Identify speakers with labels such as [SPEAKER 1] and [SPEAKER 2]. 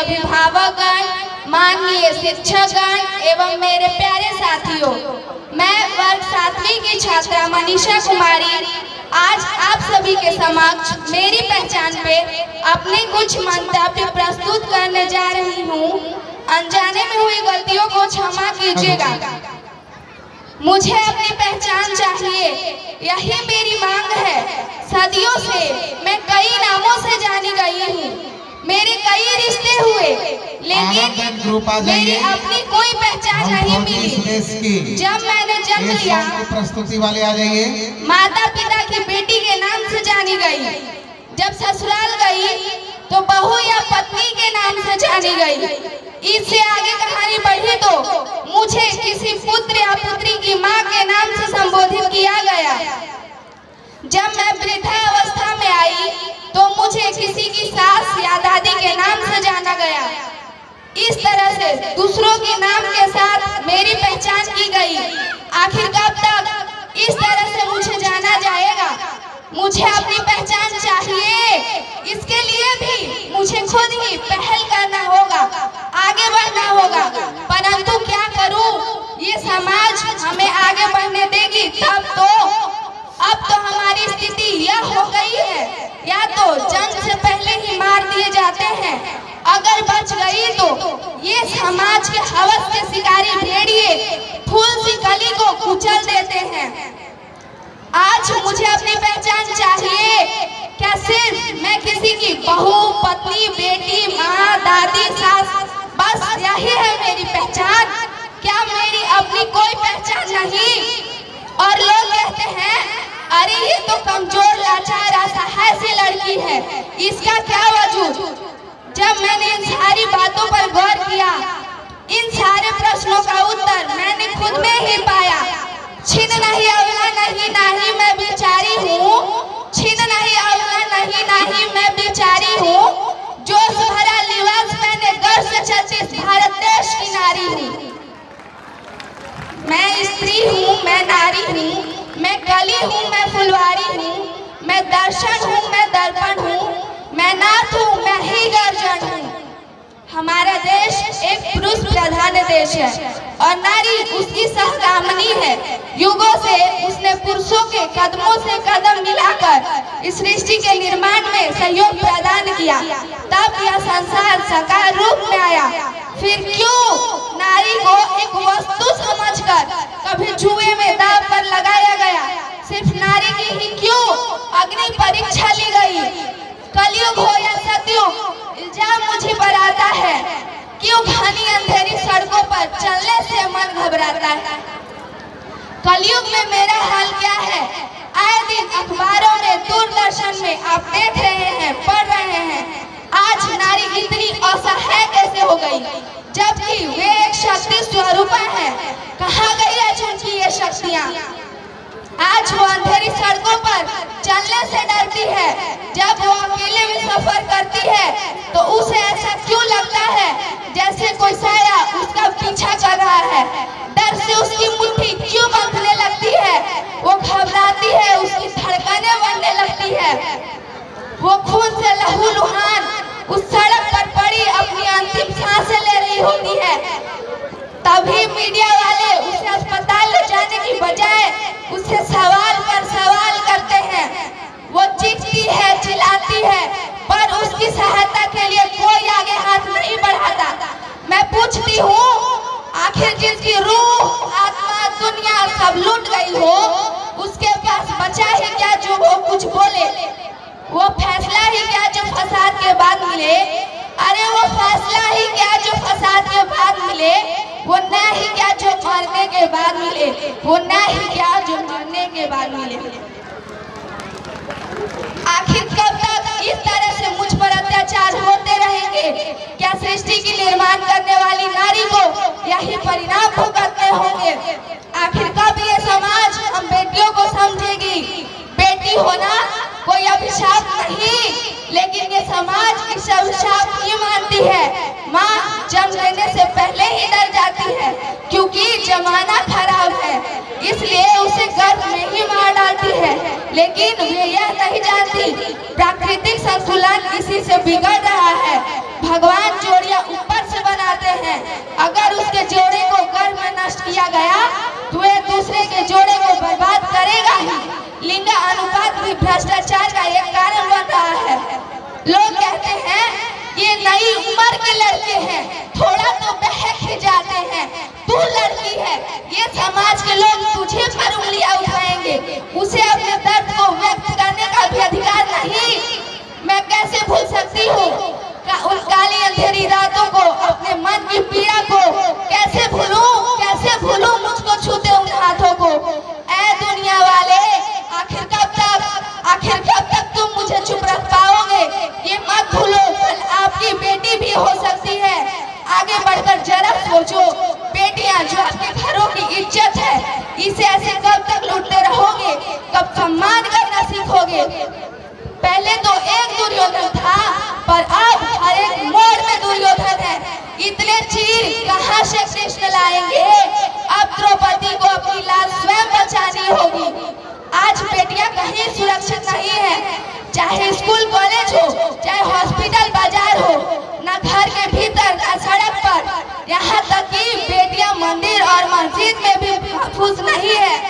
[SPEAKER 1] अभिभावकगण, माननीय शिक्षकगण एवं मेरे प्यारे साथियों, मैं वर्ग 7वीं की छात्रा मनीषा कुमारी आज आप सभी के समक्ष मेरी पहचान पे अपने कुछ मंतव्य प्रस्तुत करने जा रही हूँ। अनजाने में हुई गलतियों को क्षमा कीजिएगा। मुझे अपनी पहचान चाहिए, यही मेरी मांग है। सदियों से मैं कई नामों से जानी गई हूँ, मेरे कई रिश्ते हुए, लेकिन मेरी अपनी कोई पहचान नहीं मिली। जब मैंने जन्म लिया,
[SPEAKER 2] प्रस्तुति वाले आ जाइए।
[SPEAKER 1] माता पिता की बेटी के नाम से जानी गई। जब ससुराल गई तो बहू या पत्नी के नाम से जानी गई। इससे आगे कहानी बढ़ी तो मुझे किसी पुत्र या पुत्री की माँ के नाम से संबोधित किया गया। जब मैं वृद्धावस्था में आई तो मुझे किसी की सास या दादी के नाम से जाना गया। इस तरह से दूसरों के नाम के साथ मेरी पहचान की गई। आखिर कब तक इस तरह से मुझे जाना जाएगा? मुझे अपनी पहचान चाहिए। इसके लिए भी मुझे खुद ही पहल करना होगा, आगे बढ़ना होगा। परंतु क्या करूं? ये समाज हमें आगे बढ़ने देगी तब तो। अब तो हमारी स्थिति यह हो गई है, या तो जन्म से पहले ही मार दिए जाते हैं, अगर बच गई तो ये समाज के हवस के शिकारी भेड़िए फूल सी कली को कुचल देते हैं। आज मुझे अपनी पहचान चाहिए। क्या सिर्फ मैं किसी की बहू, पत्नी, बेटी, माँ, दादी, सास, बस यही है मेरी पहचान? क्या मेरी अपनी कोई पहचान नहीं? और लोग कहते हैं अरे ये तो कमजोर, लाचार, असहाय सी लड़की है, इसका क्या वजूद? जब मैंने इन सारी बातों पर गौर किया, इन सारे प्रश्नों का उत्तर मैंने खुद में ही पाया। छिन नहीं अवला नहीं नाही मैं बेचारी हूँ, छिन नहीं अवला नहीं नाही मैं बेचारी हूँ, जोश भरा लिबास मैंने गर्व से चलती भारत देश की नारी हूँ। मैं स्त्री हूँ, मैं नारी हूँ, मैं कली हूँ, मैं फुलवारी हूँ, मैं दर्शन हूँ, मैं दर्पण हूँ, मैं नाथ हूँ, मैं ही गर्जन हूँ। हमारा देश एक पुरुष प्रधान देश है और नारी उसकी सहगामिनी है। युगों से उसने पुरुषों के कदमों से कदम मिलाकर इस सृष्टि के निर्माण में सहयोग प्रदान किया, तब यह संसार साकार रूप में आया। फिर क्यों नारी को एक वस्तु समझकर कभी जुए में दांव पर लगाया गया? सिर्फ नारी की ही क्यों अग्नि परीक्षा ली गई? कलयुग हो या सतयुग, इल्जाम मुझे पर आता है। क्यों घनी अंधेरी सड़कों पर चलने से मन घबराता है? कलयुग में मेरा हाल क्या है? आए दिन अखबारों में, दूरदर्शन में आप देख रहे हैं, पढ़ रहे हैं। आज नारी इतनी असहाय कैसे हो गई, जबकि वे एक शक्ति स्वरूप है। कहाँ गई आज उनकी ये शक्तियाँ? आज वो अंधेरी सड़कों पर चलने से डरती है। जब वो अकेले में सफर करती है तो उसे ऐसा क्यों लगता है जैसे कोई साया उसका पीछा कर रहा है? डर से उसकी मुट्ठी क्यों बंधने लगती है? वो घबराती है, उसकी धड़कनें बढ़ने लगती है। वो खून से लहूलुहान उस सड़क पर पड़ी अपनी अंतिम सांसें ले रही होती है। तभी मीडिया वाले उसे अस्पताल ले जाने की बजाय उससे सवाल पर सवाल करते हैं। वो चीखती है, चिल्लाती है, पर उसकी सहायता के लिए कोई आगे हाथ नहीं बढ़ाता। मैं पूछती हूँ, आखिर जिसकी रूह, आत्मा, दुनिया सब लूट गई हो, उसके पास बचा ही क्या जो वो कुछ बोले? वो फैसला ही क्या जो फसाद के बाद मिले? अरे वो फैसला ही क्या जो फसाद के बाद मिले? वो ना ही क्या जो मरने के बाद मिले? वो ना ही क्या जो मरने के बाद मिले? आखिर कब तक इस तरह से मुझ पर अत्याचार होते रहेंगे? क्या सृष्टि की निर्माण करने वाली नारी को यही परिणाम भुगतने होंगे? आखिर कब ये समाज हम बेटियों को समझेगी? बेटी होना कोई अभिशाप नहीं, लेकिन ये समाज इस अभिशाप की मानती है। माँ जन्म लेने से पहले ही डर जाती है, क्योंकि जमाना खराब है, इसलिए उसे गर्भ में ही मार डालती है। लेकिन वे यह नहीं जानती प्राकृतिक संतुलन इसी से बिगड़ रहा है। भगवान जोड़िया हैं। अगर उसके जोड़े को गर्भ में नष्ट किया गया तो एक दूसरे के जोड़े को बर्बाद करेगा ही। लिंग अनुपात भी भ्रष्टाचार का एक कारण बन रहा है। लोग कहते हैं ये नई उम्र के लड़के हैं, थोड़ा तो बहक के जाते हैं, तू लड़की है। ये समाज के लोग तुझे पर उंगलियां उठाएंगे, उसे अपने दर्द को व्यक्त करने का भी अधिकार नहीं। मैं कैसे भूल सकती हूँ उन काली अंधेरी रातों को, अपने मन की पीड़ा को कैसे भूलूं मुझको छूते उन हाथों को। ऐ दुनिया वाले, आखिर कब तक तुम मुझे चुप रख पाओगे? ये मत भूलो कल आपकी बेटी भी हो सकती है। आगे बढ़कर जरा सोचो, बेटियां जो आपके घरों की इज्जत है, इसे ऐसे कब तक लूटते रहोगे? कब सम्मान करना सीखोगे? पहले तो एक दुर्योधन था, पर अब हर एक मोड़ में दुर्योधन है। इतने चीर कहां से कृष्ण लाएंगे? अब द्रौपदी को अपनी लाज स्वयं बचानी होगी। आज बेटियां कहीं सुरक्षित नहीं है, चाहे स्कूल कॉलेज हो, चाहे हॉस्पिटल बाजार हो, न घर के भीतर न सड़क पर। यहाँ तक कि बेटियां मंदिर और मस्जिद में भी महफूज नहीं है।